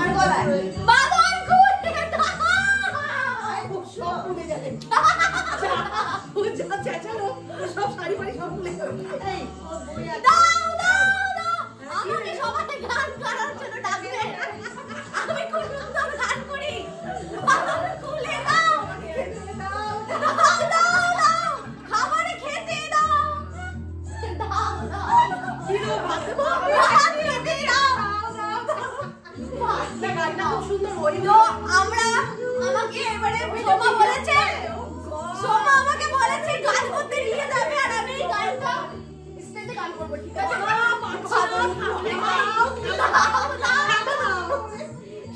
আমার গলায় বাঁধন খুলে দাও সব খুলে যাবে ও যা চেঁচালো সব শাড়ি ফাড়ি সব খুলে যাবে এই দাও দাও দাও আমাকে সবাই গান করার জন্য ডাকবে আমি খুব সুন্দর গান করি বাঁধন খুলে দাও দাও দাও দাও খাবারে খেতে দাও দাও দাও কিলো ভাত ভাত খেতে দাও না গানটা খুব সুন্দর ওই তো আমরা আমাকে এবারে সোমা বলেছে সোমা আমাকে বলেছে গান করতে নিয়ে যাবে আর আমি এই গানটা স্টেজে গান করব ঠিক আছে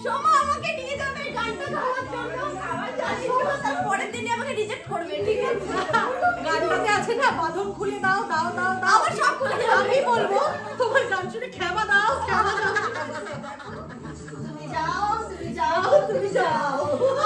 সোমা আমাকে নিয়ে যাবে এই গানটা গাওয়ার জন্য সোমা তার পরের দিনই আমাকে রিজেক্ট করবে ঠিক আছে গানটাতে আছে না বাঁধন খুলে দাও দাও দাও দাও আবার সব খুলে দাও আমি বলবো তোমার গান শুনে খেবা দাও খেবা দাও তুমি যাও তুমি যাও তুমি যাও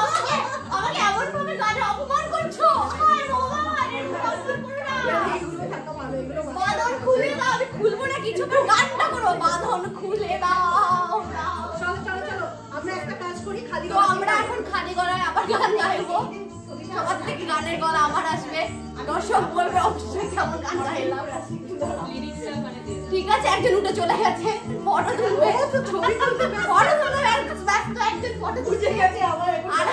আমাকে আমাকে এমন ভাবে গানে অপমান করছো হায় ভগবান এরকম অপমান করো না এইগুলো থাকা ভালো এগুলো ভালো। বাঁধন খুলে দাও আমি খুলবো না কিছু করে গানটা করো বাঁধন খুলে দাও দাও। চলো চলো চলো আমরা একটা কাজ করি খালি তো আমরা এখন খালি গলায় আবার গান গাইবো সবার থেকে গানের গলা আমার আসবে দর্শক বলবে অবশ্যই কেমন গান গাইলাম ঠিক আছে একজন উঠে চলে গেছে ফটো তুলবে ছবি তুলতে ফটো তুলবে ব্যস্ত একজন ফটো তুলতে গেছে আমার আর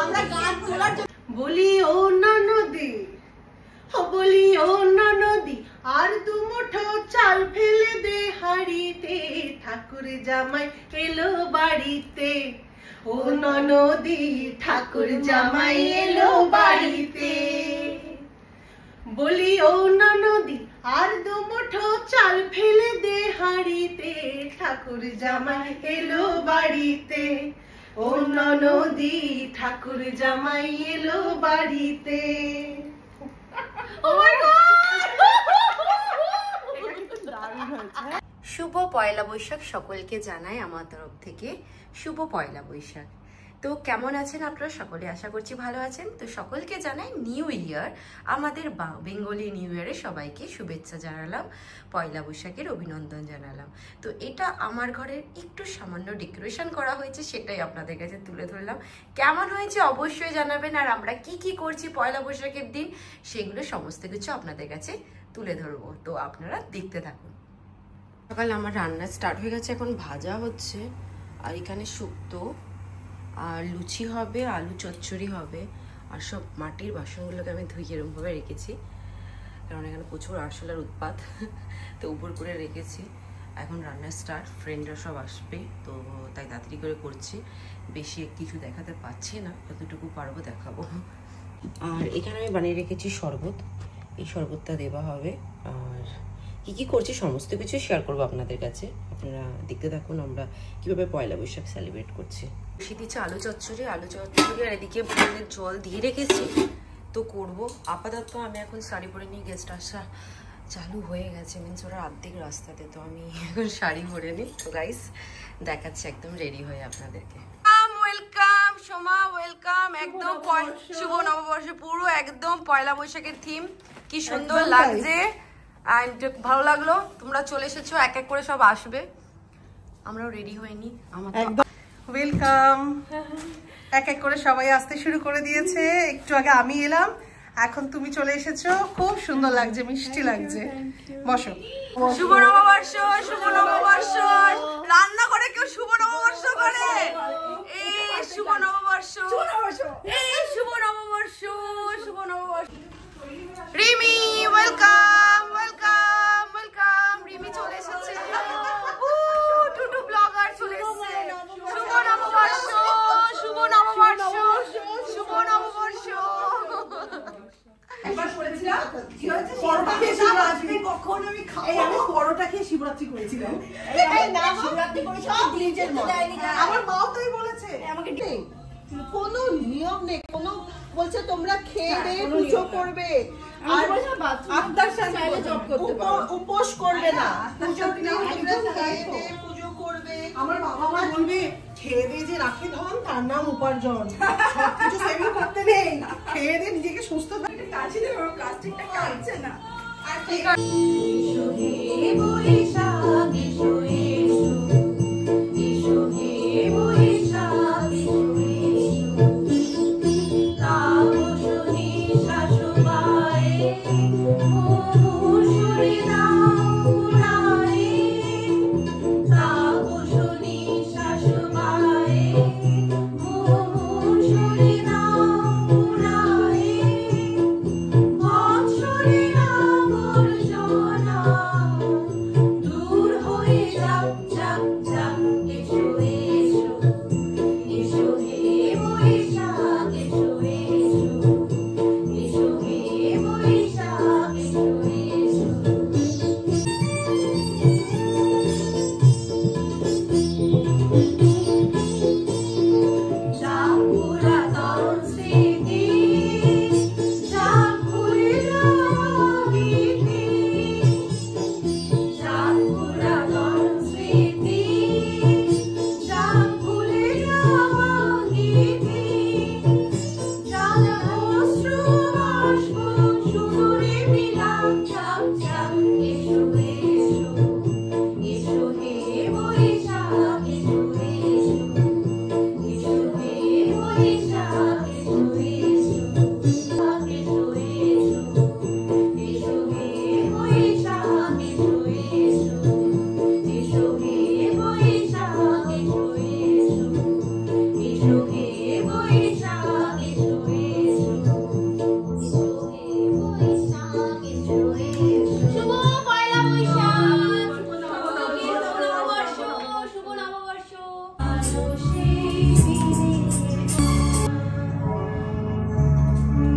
আমরা গান তোলার জন্য বলি ও ননদি বলি ও ননদি আর দু মুঠো চাল ফেলে দে হাড়িতে ঠাকুর জামাই এলো বাড়িতে ও ননদি ঠাকুর জামাই এলো বাড়িতে বলি ও ননদি আর দু মুঠো চাল ফেলে দে হাড়িতে ঠাকুর জামাই এলো বাড়িতে ও ননদি ঠাকুর জামাই এলো বাড়িতে ও মাই গড শুভ পয়লা বৈশাখ সকলকে জানাই আমার তরফ থেকে শুভ পয়লা বৈশাখ। তো কেমন আছেন আপনারা সকলে? আশা করছি ভালো আছেন। তো সকলকে জানাই নিউ ইয়ার, আমাদের বেঙ্গলি নিউ ইয়ারে সবাইকে শুভেচ্ছা জানালাম, পয়লা বৈশাখের অভিনন্দন জানালাম। তো এটা আমার ঘরের একটু সামান্য ডেকোরেশন করা হয়েছে, সেটাই আপনাদের কাছে তুলে ধরলাম। কেমন হয়েছে অবশ্যই জানাবেন, আর আমরা কি কি করছি পয়লা বৈশাখের দিন সেগুলো সমস্ত কিছু আপনাদের কাছে তুলে ধরবো। তো আপনারা দেখতে থাকুন। সকালে আমার রান্না স্টার্ট হয়ে গেছে, এখন ভাজা হচ্ছে, আর এখানে শুক্তো আর লুচি হবে, আলু চচ্চড়ি হবে, আর সব মাটির বাসনগুলোকে আমি ধুই এরকমভাবে রেখেছি, কারণ এখানে প্রচুর আরশোলার উৎপাত, তো উপর করে রেখেছি। এখন রান্না স্টার্ট, ফ্রেন্ডরা সব আসবে, তো তাই তাড়াতাড়ি করে করছি। বেশি কিছু দেখাতে পাচ্ছি না, যতটুকু পারবো দেখাবো। আর এখানে আমি বানিয়ে রেখেছি শরবত, এই শরবতটা দেওয়া হবে। আর কি কি করছি সমস্ত কিছু শেয়ার করবো আপনাদের কাছে, আপনারা দেখতে থাকুন আমরা কিভাবে পয়লা বৈশাখ সেলিব্রেট করছি। বসিয়ে দিচ্ছি আলু চচ্চড়ি, আর এদিকে বোতলের জল দিয়ে রেখেছি, তো করব। আপাতত আমি এখন শাড়ি পরে নিই, গেস্ট আসা চালু হয়ে গেছে, মিনস ওরা অর্ধেক রাস্তাতে, তো আমি এখন শাড়ি পরে নিই। তো গাইস দেখাচ্ছি একদম রেডি হয়ে আপনাদেরকে। Welcome Soma, welcome. একদম শুভ নববর্ষ, পুরো একদম পয়লা বৈশাখের থিম, কি সুন্দর লাগছে। ভালো লাগলো, তোমরা চলে এসেছো, এক এক করে সব আসবে, আমরাও রেডি হয়নি। আমার ওয়েলকাম, এক এক করে সবাই আসতে শুরু করে দিয়েছে। একটু আগে আমি এলাম, এখন তুমি চলে এসেছো, খুব সুন্দর লাগছে, মিষ্টি লাগছে। বসো। শুভ নববর্ষ, শুভ নববর্ষ। রান্না করে কেউ শুভ নববর্ষ করে? এই শুভ নববর্ষ, এই শুভ নববর্ষ, শুভ নববর্ষ। Rimi welcome, welcome, welcome. Rimi চলে এসেছে, টুটু ব্লগার চলে এসেছে। শুভ নববর্ষ, শুভ নববর্ষ, শুভ নববর্ষ। একবার করেছিলাম কি হয়েছে, পরোটা খেয়ে শিবরাত্রি, কখন আমি খাবো, আমি পরোটা খেয়ে শিবরাত্রি করেছিলাম। এই না শিবরাত্রি করেছি গ্লিজের মধ্যে, আমার মাও তাই বলেছে আমাকে। কোনো নিয়ম নেই, কোনো বলছে তোমরা খেয়ে দিয়ে পুজো করবে, আর আত্মার সাথে জপ করতে পারো, উপোস করবে না, পুজো খেয়ে দিয়ে পুজো করবে। আমার বাবা মা বলবে খেয়ে দিয়ে যে রাখে ধন তার নাম উপার্জন, সবকিছু সেভিং করতে নেই, খেয়ে দিয়ে নিজেকে সুস্থ থাকতে কাজই নেই, কাজ ঠিকঠাক কাটছে না। আর ঠিক আছে, এসো হে বৈশাখ, এসো এসো, এসো হে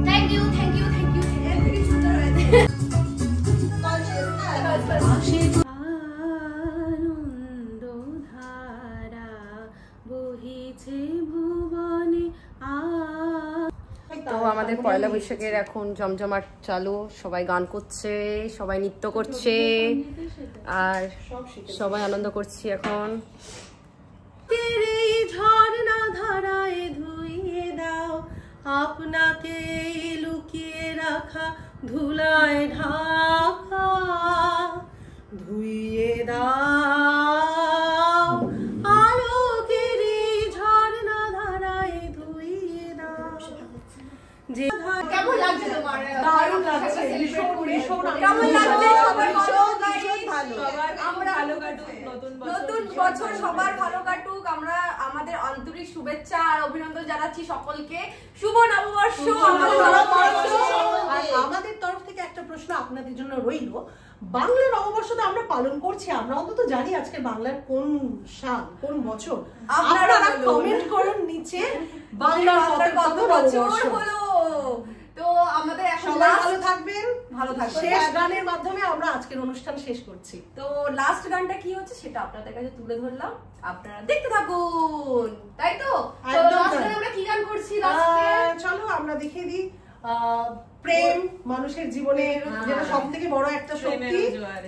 thank you thank you thank you সুন্দর হয়েছে। আনন্দধারা বহিছে ভুবনে। তো আমাদের পয়লা বৈশাখের এখন জমজমাট চালু, সবাই গান করছে, সবাই নৃত্য করছে, আর সবাই আনন্দ করছি এখন। ঝর্ণা ধারায় ধুইয়ে দাও আপনাকে লুকিয়ে রাখা ধুলায় ঢাকা, ধুইয়ে দাও আলোকের ঝর্ণা ধারায় ধুইয়ে দাও। কেমন লাগছে তোমার? দারুণ লাগছে, ভীষণ ভীষণ কেমন লাগছে? সবার আমরা ভালো কাটুক, নতুন বছর সবার ভালো কাটুক। আমরা আমাদের আন্তরিক শুভেচ্ছা আর অভিনন্দন জানাচ্ছি সকলকে। শুভ নববর্ষ। আমাদের তরফ থেকে একটা প্রশ্ন আপনাদের জন্য রইল, বাংলা নববর্ষ তো আমরা পালন করছি, আমরা অন্তত জানি আজকে বাংলার কোন সাল কোন বছর। আপনারা কমেন্ট করুন নিচে বাংলার কত বছর হলো। তো আমাদের এখন সবাই ভালো থাকবেন, ভালো থাকবেন। শেষ গানের মাধ্যমে আমরা আজকের অনুষ্ঠান শেষ করছি। তো লাস্ট গানটা কি হচ্ছে সেটা আপনাদের কাছে তুলে ধরলাম, আপনারা দেখতে থাকুন, তাই তো? তো লাস্ট গানে আমরা কি গান করছি? লাস্টে চলো আমরা দেখিয়ে দিই, প্রেম মানুষের জীবনের যেটা সবথেকে বড় একটা শক্তি,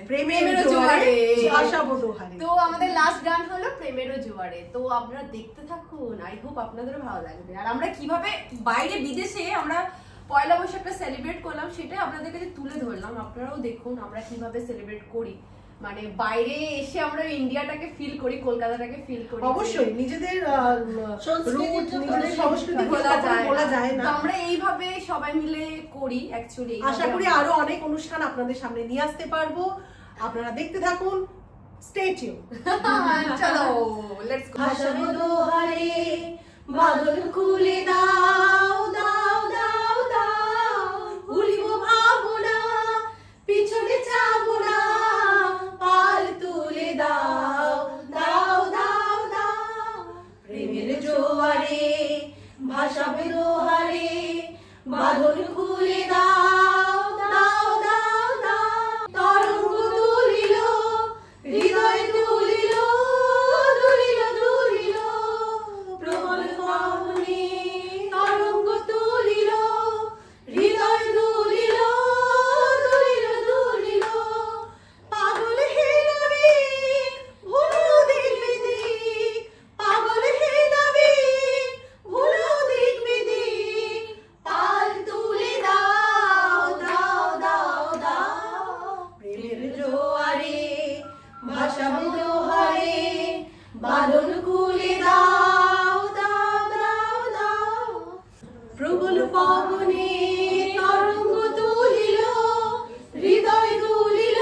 প্রেমের জোয়ারে ভাসাবো দোহারে। তো আমাদের লাস্ট গান হলো প্রেমেরও জোয়ারে। তো আপনারা দেখতে থাকুন, আই হোপ আপনাদেরও ভালো লাগবে। আর আমরা কিভাবে বাইরে বিদেশে আমরা পয়লা বৈশাখটা সেলিব্রেট করলাম সেটাই আপনাদের কাছে তুলে ধরলাম। আপনারাও দেখুন আমরা কিভাবে সেলিব্রেট করি, মানে বাইরে এসে আমরা ইন্ডিয়াটাকে ফিল করি, কলকাতাটাকে ফিল করি। অবশ্যই নিজেদের সংস্কৃতি বলা যায় না, আমরা এইভাবে সবাই মিলে করি অ্যাকচুয়ালি। আশা করি আরো অনেক অনুষ্ঠান আপনাদের সামনে নিয়ে আসতে পারবো, আপনারা দেখতে থাকুন, স্টে টিউন। চলো লেটস গো। ভাসাবো দোহারে বাদল খুলে দাও দাও দাও দাও, ভুলিব ভাবনা পিছনে যাবো না, পাল তুলে দাও দাও দাও দাও, প্রেমের জোয়ারে ভাসাবে দোহারে বাদল খুলে দাও দাও দাও দাও, তরঙ্গ তুলিল হৃদয় তুলিল দুলিল দুলিল, প্রবল পবনে তরঙ্গ তুলিল হৃদয় দুলিল দুলিল দুলিল, পাগল হে নবী ভুলো দিক বিদিক, পাগল হে নবী ভুলো দিক বিদিক, পাল তুলে দাও দাও দাও দাও, প্রেমের জোয়ারে ভাসাবো দোহারে বাদল খুলে দাও দাও দাও দাও, প্রবল পবনে তরঙ্গ তুলিল হৃদয় দুলিল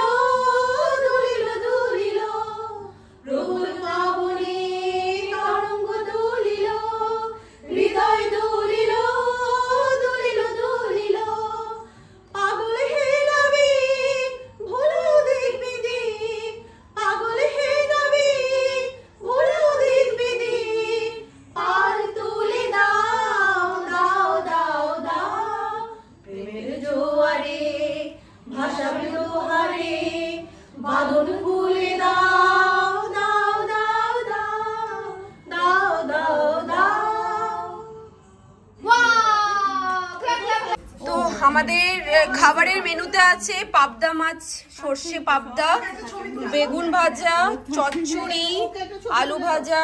দুলিল দুলিল, প্রবল পবনে তরঙ্গ তুলিল হৃদয় দুলিল দুলিল দুলিল, পাগল হে নবী ভুলো দিক বিদিক, পাগল হে নবী ভুলো দিক বিদিক, পাল তুলে দাও দাও দাও দাও, প্রেমের জোয়ারে ভাসাবে দোহারে বাদল খুলে দাও দাও দাও দাও দাও দাও দাও। তো আমাদের খাবারের মেনুতে আছে পাবদা মাছ, সর্ষে পাবদা, বেগুন ভাজা, চচ্চড়ি, আলু ভাজা,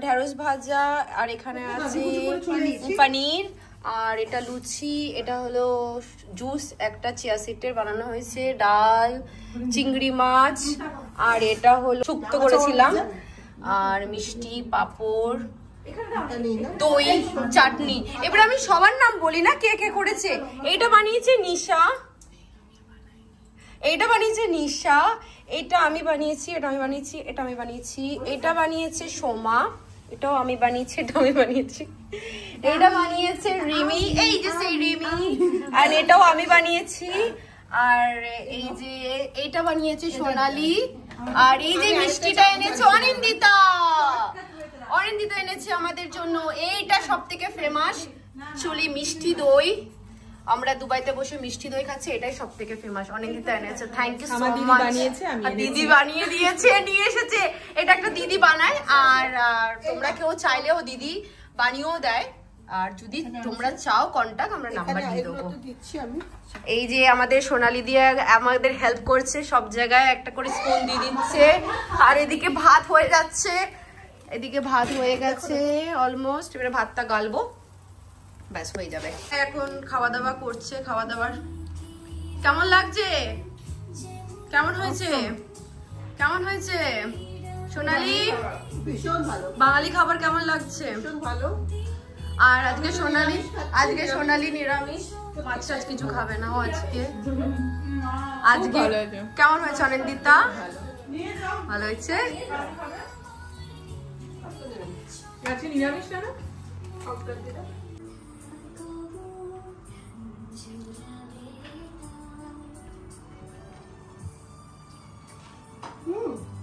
ঢেঁড়স ভাজা, আর এখানে আছে পনির, আর এটা লুচি, এটা হলো জুস একটা চিয়া সিডের বানানো হয়েছে, ডাল, চিংড়ি মাছ, আর এটা হলো শুক্তো করেছিলাম, আর মিষ্টি, পাঁপড়, দই, চাটনি। এবার আমি সবার নাম বলি না কে কে করেছে। এইটা বানিয়েছে নিশা, এইটা বানিয়েছে নিশা, এটা আমি বানিয়েছি, এটা আমি বানিয়েছি, এটা আমি বানিয়েছি, এটা বানিয়েছে সোমা, এটাও আমি বানিয়েছি, এটা আমি বানিয়েছি, এটা বানিয়েছে রিমি, এই যে সেই রিমি, আর এটাও আমি বানিয়েছি, আর এই যে এইটা বানিয়েছে সোনালি, আর এই যে মিষ্টিটা এনেছে অনিন্দিতা। অনিন্দিতা আমাদের জন্য এইটা সবথেকে ফেমাস চুলি মিষ্টি দই। আমরা দুবাইতে বসে মিষ্টি দই খাচ্ছি, এটাই সবথেকে ফেমাস। অনেকদিন এনেছে, থ্যাংক ইউ সো মাচ। দিদি বানিয়ে দিয়েছে, নিয়ে এসেছে। এটা একটা দিদি বানায়, আর তোমরা কেউ চাইলেও দিদি বানিয়েও দেয়। আর যদি তোমরা চাও কন্টাক্ট, আমরা নাম্বার দিয়ে দেবো। এই যে আমাদের সোনালি দিয়ে আমাদের হেল্প করছে, সব জায়গায় একটা করে স্পুন দিয়ে দিচ্ছে। আর এদিকে ভাত হয়ে যাচ্ছে, এদিকে ভাত হয়ে গেছে অলমোস্ট। এবারে ভাতটা গালবো, ব্যাস হয়ে যাবে। এখন খাওয়া দাওয়া করছে। খাওয়া দাওয়ার কেমন লাগছে? কেমন হয়েছে? কেমন হয়েছে সোনালি? ভীষণ ভালো। বাঙালি খাবার কেমন লাগছে? ভীষণ ভালো। আর আজকে সোনালি নিরামিষ, মাছ টাছ কিছু খাবে না ও আজকে। আজকে কেমন হয়েছে অনিন্দিতা? ভালো হয়েছে। নিরামিষ না?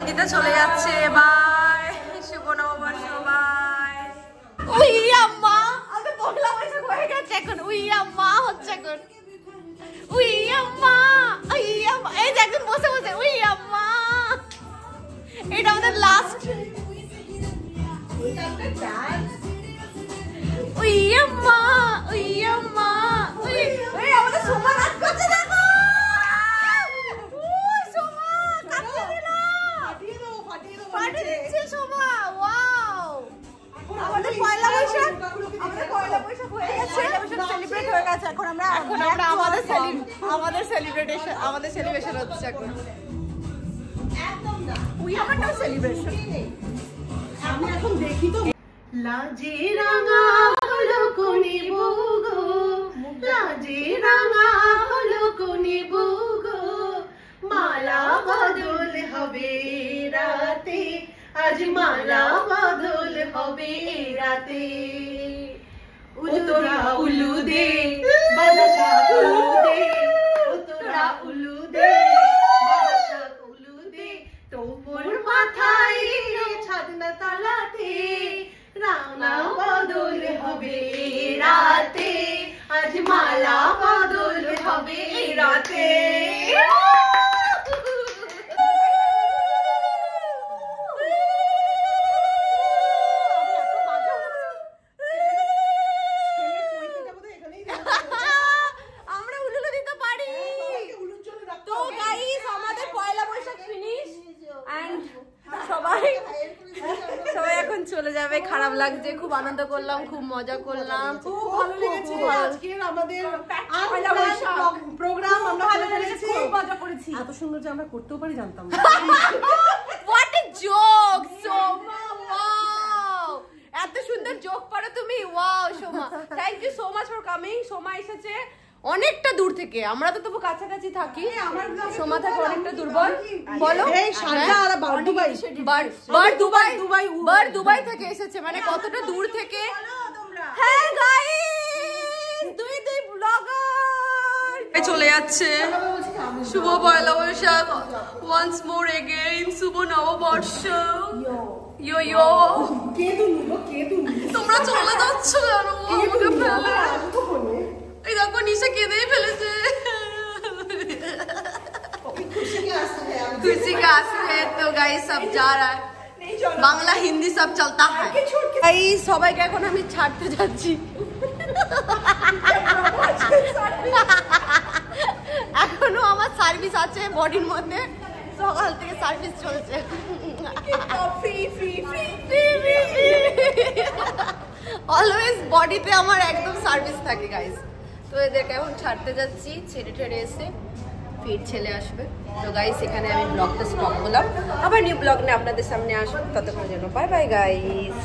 দিদা চলে যাচ্ছে, বাই। শুভ নববর্ষ, বাই। উই আম্মা, আমি পয়লা বৈশাখ হয়ে গেছে এখন। উই আম্মা হচ্ছে এখন। উই আম্মা, উই আম্মা, এই যে একজন বসে বসে উই আম্মা। এটা আমাদের লাস্ট। উই আম্মা, উই আম্মা, উই আমাদের সোমা নাচ করছে, দেখো। সোমা কাটতে দিল, ফাটিয়ে দিচ্ছে সোমা। ওয়াও, আমাদের পয়লা বৈশাখ হয়ে গেছে, সেলিব্রেট হয়ে গেছে। এখন আমরা আমাদের সেলিব্রেশন হচ্ছে এখন। একদম না, উই আমারটাও সেলিব্রেশন। আমি এখন দেখি তো। লাজে রাঙা হলো কোনি বুগো, লাজে রাঙা হলো কোনি বুগো, মালা বদল হবে রাতে, আজ মালা বদল হবে রাতে। উতরা উলু দে বাদশা উলু দে, উতরা উলু দে বাদশা উলু দে, তোর মাথায় ছাদনা তালাতে, রাঙা বদল হবে রাতে, আজ মালা বদল হবে রাতে। আমরা উলুলো দিতে পারি। তো গাইস, আমাদের পয়লা বৈশাখ ফিনিশ এন্ড সবাই এখন চলে যাবে। খারাপ লাগছে, খুব আনন্দ করলাম, খুব মজা করলাম, খুব ভালো লেগেছে। আজকের আমাদের পয়লা বৈশাখ প্রোগ্রাম আমরা ভালো লেগেছে, খুব মজা করেছি। এত সুন্দর যে আমরা করতেও পারি জানতাম না। What a joke Soma, wow, এত সুন্দর জোক পারো তুমি। Wow Soma, thank you so much for coming. Soma এসেছে অনেকটা দূর থেকে, আমরা তো তবু কাছাকাছি থাকি, সোমা থাকে অনেকটা দূর। বলো, এই শারজা আর দুবাই, দুবাই থেকে এসেছে, মানে কতটা দূর থেকে। হ্যাঁ গাইস, দুই ব্লগার চলে যাচ্ছে। শুভ পয়লা বৈশাখ, ওয়ান্স মোর এগেইন, শুভ নববর্ষ। ইয়ো ইয়ো, তোমরা চলে যাচ্ছ কেন আমাকে ফেলে? এই দেখো নিশা কেঁদেই ফেলেছে। खुशी का असर है तो गाइस सब जा रहा है, বাংলা হিন্দি সব চলতা है। এই সবাইকে এখন আমি ছাড়তে যাচ্ছি। এখনো আমার সার্ভিস আছে বডির মধ্যে, সকাল থেকে সার্ভিস চলছে। অলওয়েজ বডিতে আমার একদম সার্ভিস থাকে গাইস। তো এদেরকে এখন ছাড়তে যাচ্ছি, ছেড়ে ঠেড়ে এসে ফির ছেলে আসবে। তো গাইস, এখানে আমি ব্লগটা স্টপ করলাম, আবার নিউ ব্লগ নিয়ে আপনাদের সামনে আসবো। ততক্ষণের জন্য বাই বাই গাইস।